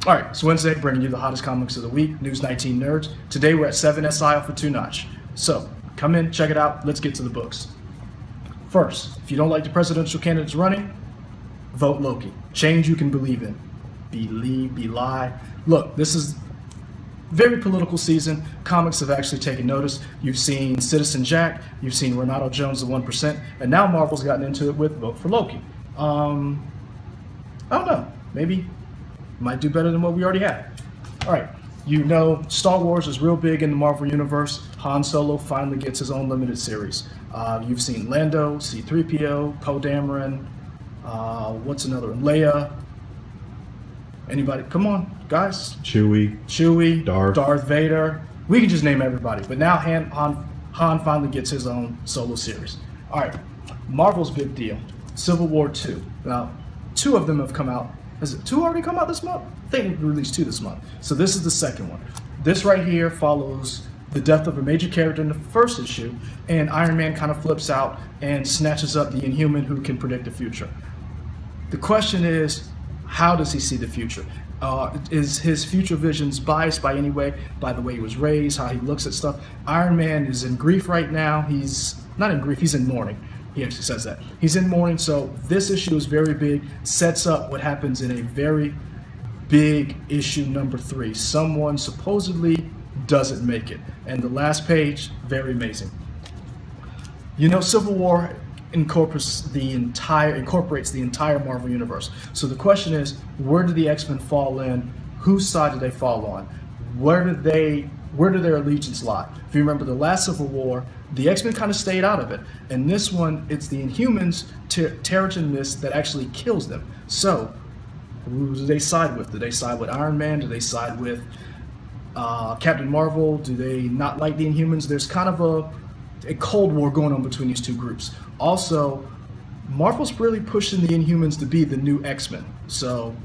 All right, it's Wednesday, bringing you the hottest comics of the week, News 19 Nerds. Today we're at 7 SI off of 2 Notch. So come in, check it out, let's get to the books. First, if you don't like the presidential candidates running, vote Loki. Change you can believe in. Believe, belie. Look, this is very political season. Comics have actually taken notice. You've seen Citizen Jack, you've seen Renato Jones, the 1%, and now Marvel's gotten into it with vote for Loki. I don't know, maybe might do better than what we already have. All right, you know Star Wars is real big in the Marvel Universe. Han Solo finally gets his own limited series. You've seen Lando, C-3PO, Poe Dameron, what's another one? Leia. Anybody? Come on, guys. Chewie, Darth Vader. We can just name everybody. But now Han finally gets his own solo series. All right, Marvel's big deal. Civil War 2. Now, 2 of them have come out. Has it 2 already come out this month? I think we released 2 this month. So this is the second one. This right here follows the death of a major character in the first issue, and Iron Man kind of flips out and snatches up the Inhuman who can predict the future. The question is, how does he see the future? Is his future visions biased by any way, by the way he was raised, how he looks at stuff? Iron Man is in grief right now. He's not in grief, he's in mourning. He actually says that. He's in mourning, so this issue is very big, sets up what happens in a very big issue number 3. Someone supposedly doesn't make it. And the last page, very amazing. You know, Civil War incorporates the entire Marvel Universe. So the question is, where do the X-Men fall in? Whose side do they fall on? Where do their allegiance lie? If you remember the last Civil War, the X-Men kind of stayed out of it. And this one, it's the Inhumans, Terrigen Mist, that actually kills them. So, who do they side with? Do they side with Iron Man? Do they side with Captain Marvel? Do they not like the Inhumans? There's kind of a Cold War going on between these two groups. Also, Marvel's really pushing the Inhumans to be the new X-Men. So,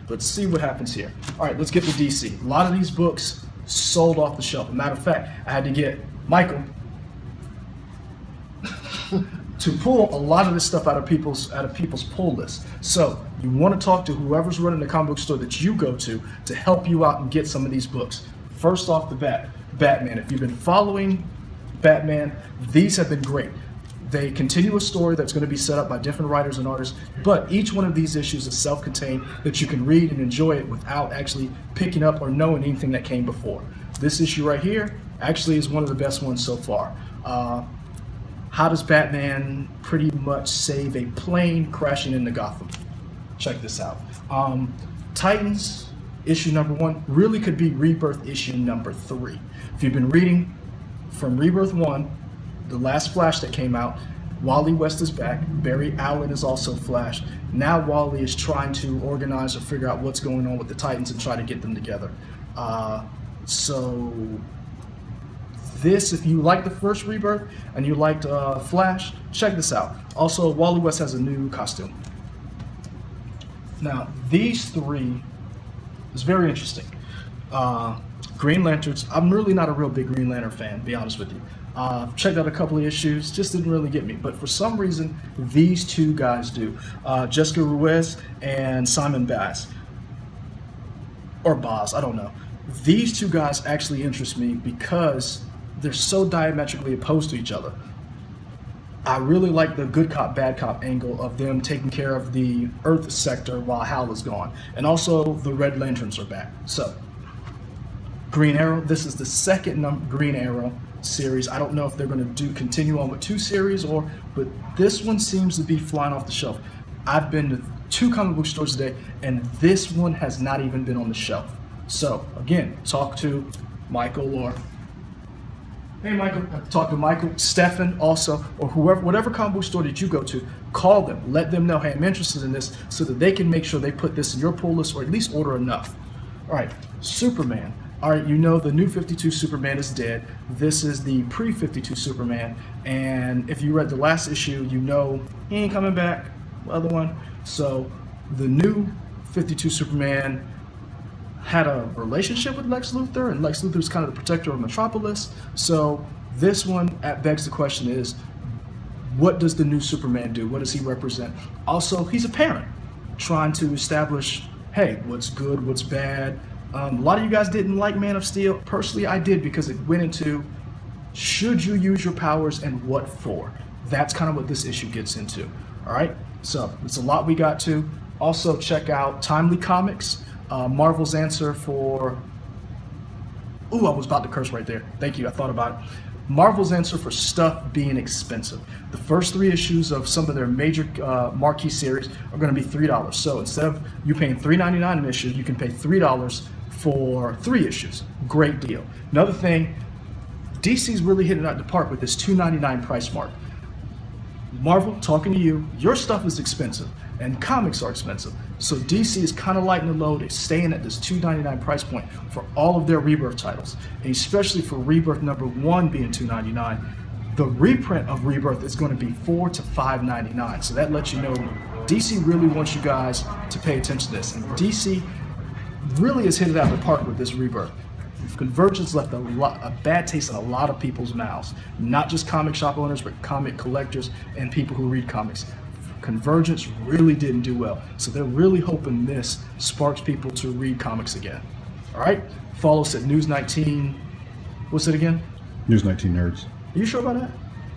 let's see what happens here. All right, let's get to DC. A lot of these books sold off the shelf. As a matter of fact, I had to get Michael to pull a lot of this stuff out of people's pull list. So you want to talk to whoever's running the comic book store that you go to help you out and get some of these books. First off the bat, Batman. If you've been following Batman, these have been great. They continue a story that's going to be set up by different writers and artists, but each one of these issues is self-contained that you can read and enjoy it without actually picking up or knowing anything that came before. This issue right here actually is one of the best ones so far. How does Batman pretty much save a plane crashing into Gotham? Check this out. Titans issue number 1 really could be Rebirth issue number 3. If you've been reading from Rebirth 1, the last Flash that came out, Wally West is back. Barry Allen is also Flash. Now Wally is trying to organize or figure out what's going on with the Titans and try to get them together. So this, if you like the first Rebirth and you liked Flash, check this out. Also, Wally West has a new costume. Now, these 3 is very interesting. Green Lanterns. I'm really not a real big Green Lantern fan, to be honest with you. Checked out a couple of issues, just didn't really get me. But for some reason, these 2 guys do. Jessica Ruiz and Simon Baz. Or Boz, I don't know. These 2 guys actually interest me because they're so diametrically opposed to each other. I really like the good cop, bad cop angle of them taking care of the Earth sector while Hal is gone. And also, the Red Lanterns are back. So, Green Arrow, this is the second Green Arrow series. I don't know if they're going to continue on with 2 series, but this one seems to be flying off the shelf. I've been to 2 comic book stores today, and this one has not even been on the shelf. So, again, talk to Michael or... Hey, Michael. Talk to Michael, Stefan also, or whoever, whatever comic book store that you go to, call them. Let them know, hey, I'm interested in this, so that they can make sure they put this in your pull list or at least order enough. All right, Superman. All right, you know the new 52 Superman is dead. This is the pre-52 Superman, and if you read the last issue, you know he ain't coming back, the other one. So the new 52 Superman had a relationship with Lex Luthor, and Lex Luthor is kind of the protector of Metropolis. So this one begs the question is, what does the new Superman do? What does he represent? Also, he's a parent trying to establish hey, what's good, what's bad. A lot of you guys didn't like Man of Steel. Personally, I did, because it went into should you use your powers and what for. That's kind of what this issue gets into. All right, so it's a lot we got to. Also, check out Timely Comics, Marvel's answer for. Ooh, I was about to curse right there. Thank you. I thought about it. Marvel's answer for stuff being expensive. The first 3 issues of some of their major marquee series are going to be $3. So instead of you paying $3.99 an issue, you can pay $3 for 3 issues. Great deal. Another thing, DC's really hitting out the park with this $2.99 price mark. Marvel, talking to you, your stuff is expensive and comics are expensive. So DC is kind of lightening the load. It's staying at this $2.99 price point for all of their Rebirth titles, and especially for Rebirth #1 being $2.99. The reprint of Rebirth is going to be $4 to $5.99. So that lets you know DC really wants you guys to pay attention to this. And DC really has hit it out of the park with this Rebirth. Convergence left a bad taste in a lot of people's mouths, not just comic shop owners, but comic collectors and people who read comics. Convergence really didn't do well, so they're really hoping this sparks people to read comics again. All right, follow us at News 19. What's it again? News 19 Nerds. Are you sure about that?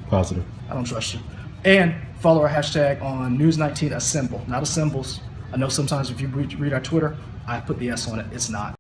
Positive. I don't trust you. And follow our hashtag on News 19 Assemble, not Assembles. I know sometimes if you read our Twitter, I put the S on it. It's not.